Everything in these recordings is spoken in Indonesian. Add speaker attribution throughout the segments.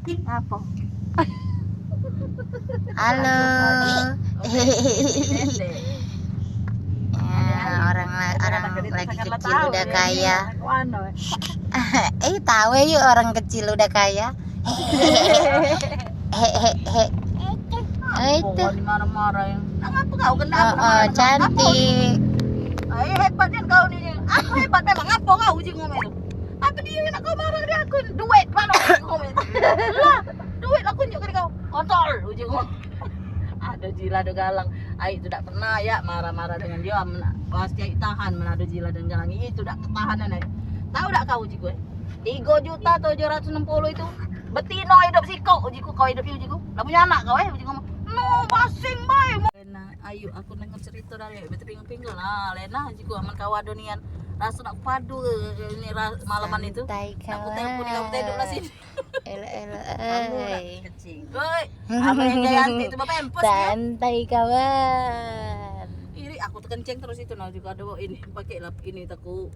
Speaker 1: Apa?
Speaker 2: Halo. Orang lagi kecil udah kaya. Tahu yuk orang kecil udah kaya. Hehehe. Itu.
Speaker 1: Marah-marah yang. Ngapa kau kenapa?
Speaker 2: Cantik.
Speaker 1: Hebat kan kau nih. Aku hebat memang. Ngapa kau uji ngomel itu? Apa dia nak kau marah dia aku duit mana ngomel. Lah, duit aku tunjuk ke kau. Kontol uji ngomel. Ada Jila ada Galang. Ai itu tak pernah ya marah-marah dengan dia. Pasti tahan menado Jila dan Galang itu tak ketahanan. Tahu tak kau uji gue? 3.760.000 itu betino hidup siko ujiku kau hidup ujiku. Lah punya anak kau uji ngomong. No basing bae. Lena, ayo aku nengok cerita dari beteping-pinggal lah. Lena ujiku aman kawadonian. Rasa nak padu ini malaman itu. Aku tengok kamu tidur lah sini. Kecil. Woi, apa yang Jayanti itu bapak empus ya?
Speaker 2: Santai kawan.
Speaker 1: Iri aku kenceng terus itu nah juga ada ini pakai lap ini aku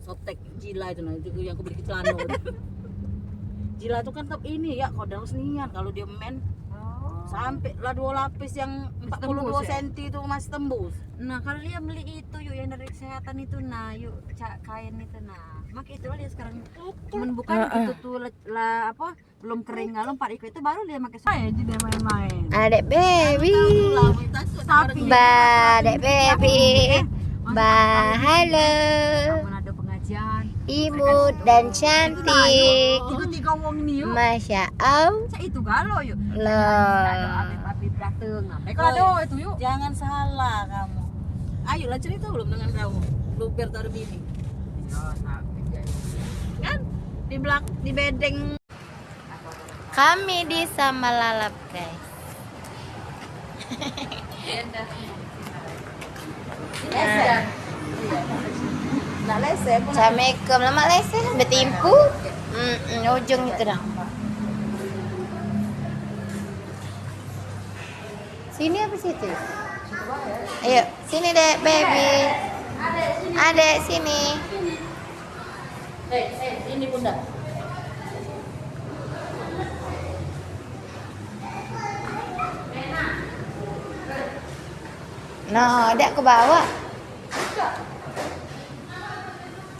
Speaker 1: sotek Jila itu nah juga yang aku beli celana. Jila itu kan tetap ini ya kodang senian kalau dia main sampai lah 2 lapis yang 42 cm itu masih tembus.
Speaker 3: Nah kalau dia beli itu yuk yang dari kesehatan itu nah yuk kain itu nah mak itu dia sekarang bukan itu tuh lah apa belum kering nggak lompat itu baru dia pakai
Speaker 1: Main jadi main-main.
Speaker 2: Adek baby. Adek baby. Halo.
Speaker 3: ada pengajian
Speaker 2: Imut dan cantik.
Speaker 1: Itu 3 wong ini yuk.
Speaker 2: Masya Allah.
Speaker 3: itu galau yuk
Speaker 2: Loh.
Speaker 3: api dateng nah
Speaker 1: Kado itu yuk. Jangan salah kamu. Ayolah cerita belum dengan kamu. Lu biar taruh bibi. Kan di bedeng.
Speaker 2: Kami di Samalalap guys.
Speaker 1: Nak lesen pun.
Speaker 2: Assalamualaikum, lama lesen betimpu. Ujung itu dah. Sini apa situ? Ayo, sini dek baby. Adek sini.
Speaker 1: Ini bunda.
Speaker 2: Nah, ada ke bawah.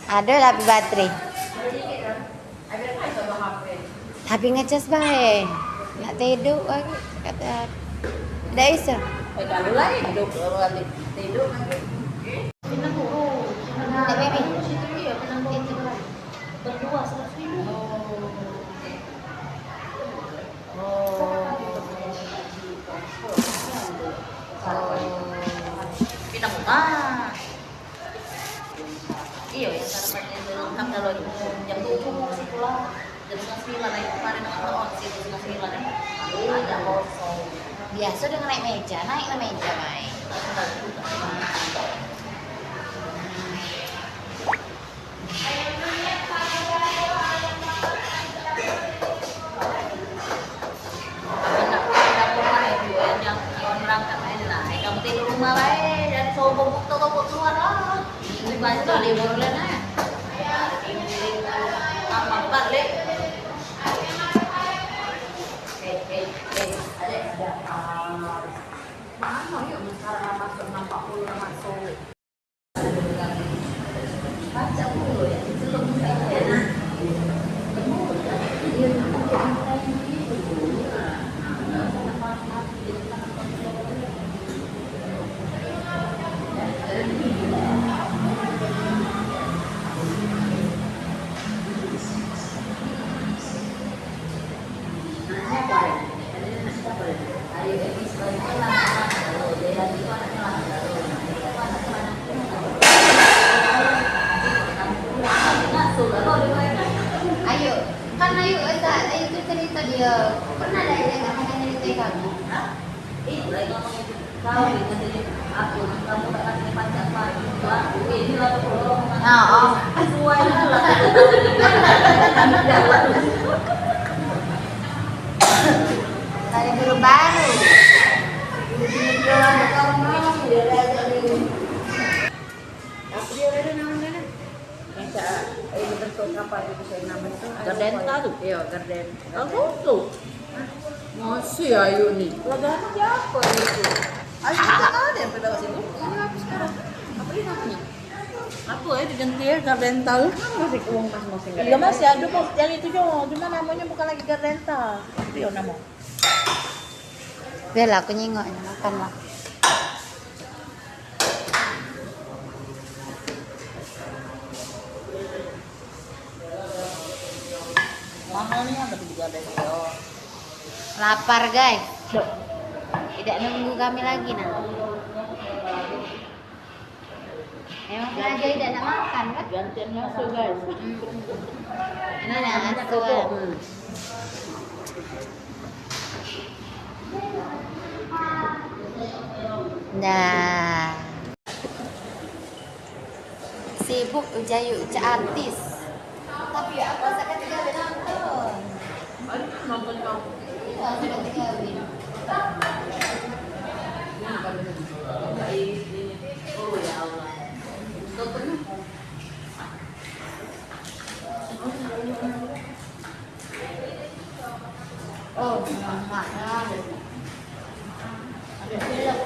Speaker 2: Ada tapi baterai. Tapi ngecas bae. Nak tidur lagi kata. Dah iso.
Speaker 1: Kalau lagi hidup kalau nanti tidur nanti.
Speaker 2: Dek baby.
Speaker 1: Berdua 100.000. Pindah muka. Iya ya sarapannya lengkap kalau jam 7 sih pulang. Jam 9 naik kemarin dengan teman sih jam 9 ada kosong.
Speaker 2: Biasa dengan naik meja main.
Speaker 1: Kamu tidur rumah baik dan sobo toko keluar lah. Ini banyak libur lena. Apa balik? Ada. Mana yuk sekarang masuk 40 masuk. Baca dulu ya. Belum saya.
Speaker 2: Ayo cerita dia. Pernah ada yang nggak cerita kamu?
Speaker 1: Itu lagi ngomongin kau itu jadi aku kamu tak kasih pajak apa ini lah
Speaker 2: Oh.
Speaker 1: sesuai lah
Speaker 2: Dari guru baru.
Speaker 3: ini bentuk apa itu saya namanya itu?
Speaker 1: Gardenta tuh.
Speaker 3: Iya, garden.
Speaker 1: Aku tuh.
Speaker 3: Masih ayu nih.
Speaker 1: Lagaan siapa itu? Ayo kita ada yang pada sini.
Speaker 3: Ini apa sekarang? Apa ini namanya?
Speaker 1: Apa ya diganti ya Gardental?
Speaker 3: Masih uang masing-masing.
Speaker 1: Iya masih ada kok yang itu juga, cuma namanya bukan lagi Gardental. Itu ya nama.
Speaker 2: Biar lah aku nyengok makan lah.
Speaker 1: Mahalnya tapi juga ada yo.
Speaker 2: Lapar guys. Tidak nunggu kami lagi nah. Emang sengaja tidak nak makan kan?
Speaker 1: Gantian nasi guys.
Speaker 2: Ini yang asuh. Nah, sibuk ujayu uja artis. Tapi aku sakit tiga nonton.
Speaker 1: Nonton kau.
Speaker 2: Iya, sakit tiga
Speaker 1: Oh ya Allah.
Speaker 2: Oh, mahal. Ada film.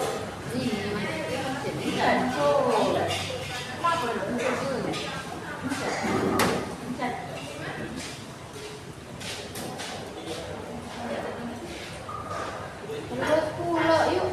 Speaker 2: Terus pulau yuk.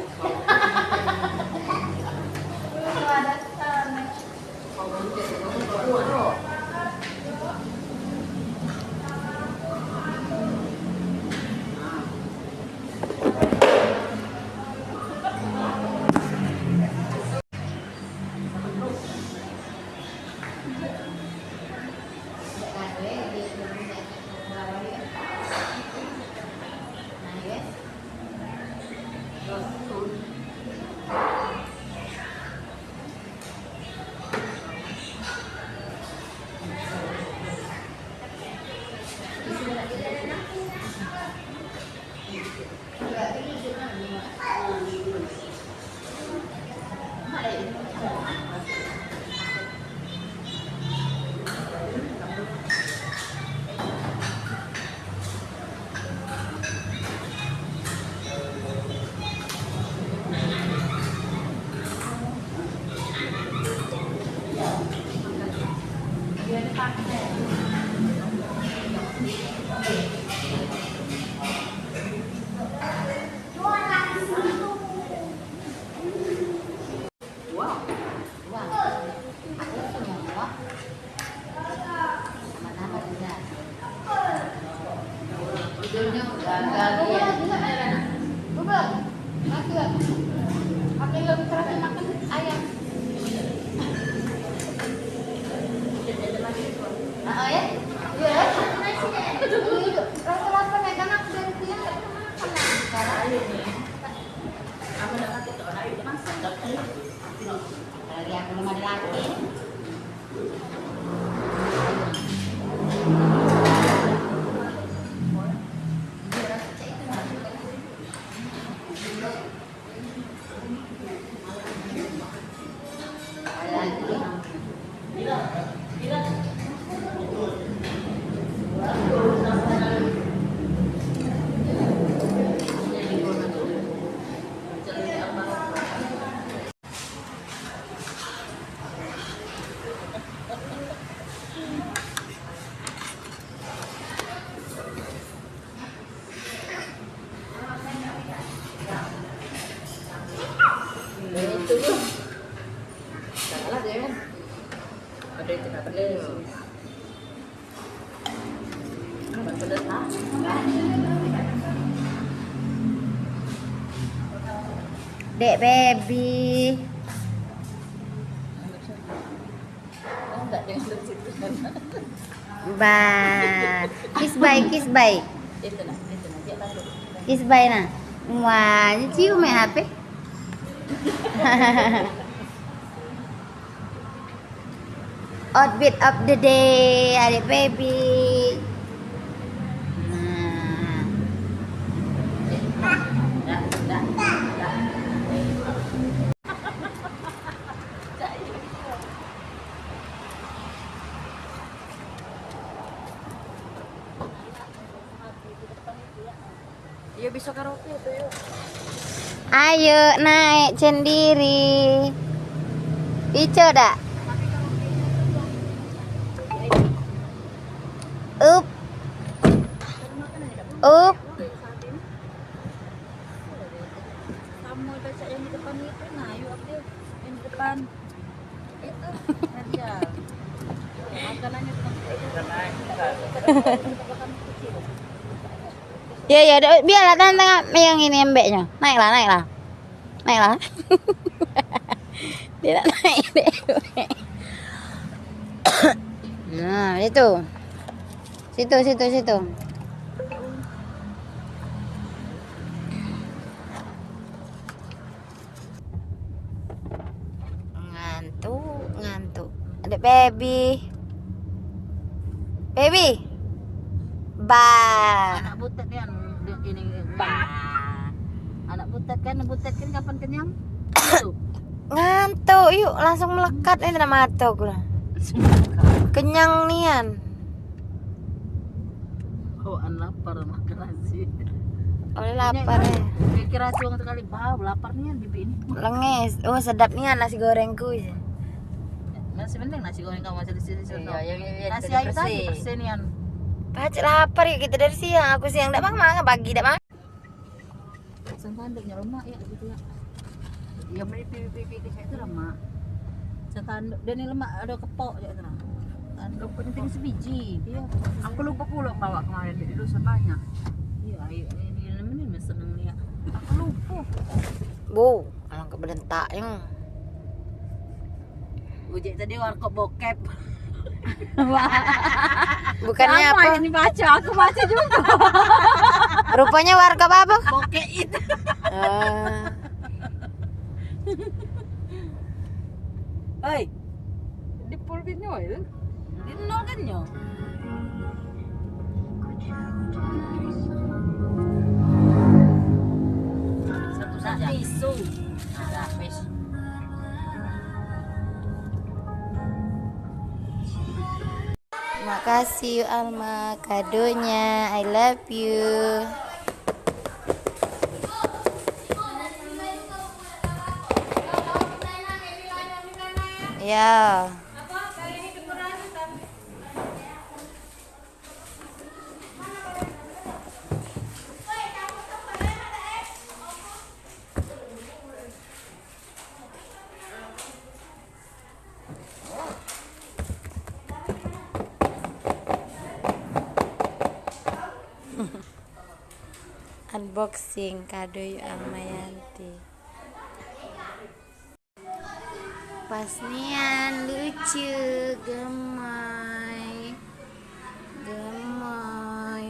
Speaker 3: Itu tuh. Salah dia kan. Ada itu tak boleh. Pedas lah.
Speaker 2: Dek baby.
Speaker 1: Enggak yang situ.
Speaker 2: Bye. Kiss bye, kiss bye.
Speaker 1: Itu nah dia masuk.
Speaker 2: Kiss bye nah. Wah, ini cium ya HP. Outfit of the day, adik baby.
Speaker 3: bisa karaoke tuh yuk.
Speaker 2: Ayo naik sendiri. Ico dak. Up. Up.
Speaker 3: Kamu baca yang di depan itu, nah yuk Abdul, yang di depan itu kerja. Makanannya
Speaker 2: Ya ya, biarlah tantang yang ini embeknya. Naiklah, naiklah. Naiklah. Tidak naik deh. Nah, itu. Situ. Ngantuk. Ada baby. Ba.
Speaker 3: anak butet kan ini anak butet kan kapan kenyang? Tuh.
Speaker 2: Ngantuk, yuk langsung melekat ini nama mata gue. Kenyang nian.
Speaker 3: Lapar makan nasi.
Speaker 2: Oleh lapar ya.
Speaker 3: Kira cuang sekali bau laparnya bibi ini.
Speaker 2: Lenges. Oh, sedap nian nasi gorengku.
Speaker 3: Masih penting nasi goreng kamu masih di sini.
Speaker 1: Iya,
Speaker 3: Nasi ayu tadi persenian.
Speaker 2: Pacik lapar ya kita dari siang. Aku siang enggak makan, pagi enggak makan.
Speaker 3: Santanduknya lemak ya gitu ya. Ya pipi ke saya itu lemak. Santanduk dan ini lemak ada kepok ya itu. Tanduk penting sebiji. Iya. Aku lupa pula bawa kemarin di dosa banyak. Iya, ayo ini seneng nih ya. Aku lupa.
Speaker 2: Bu, alang kebedentaknya.
Speaker 3: Ujek tadi warkop bokep.
Speaker 2: Bukannya
Speaker 3: Sama
Speaker 2: apa?
Speaker 3: ini baca, aku baca juga.
Speaker 2: Rupanya warkop apa?
Speaker 3: Bokep itu. Hei. Di pulpitnya itu. Di nol kan nyo. Satu saja. Tisu. Nah, wis.
Speaker 2: Makasih Alma kadonya. I love you. Ya. Unboxing kado Almayanti. Pasnian lucu, gemoy.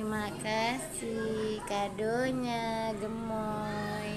Speaker 2: Makasih kadonya gemoy.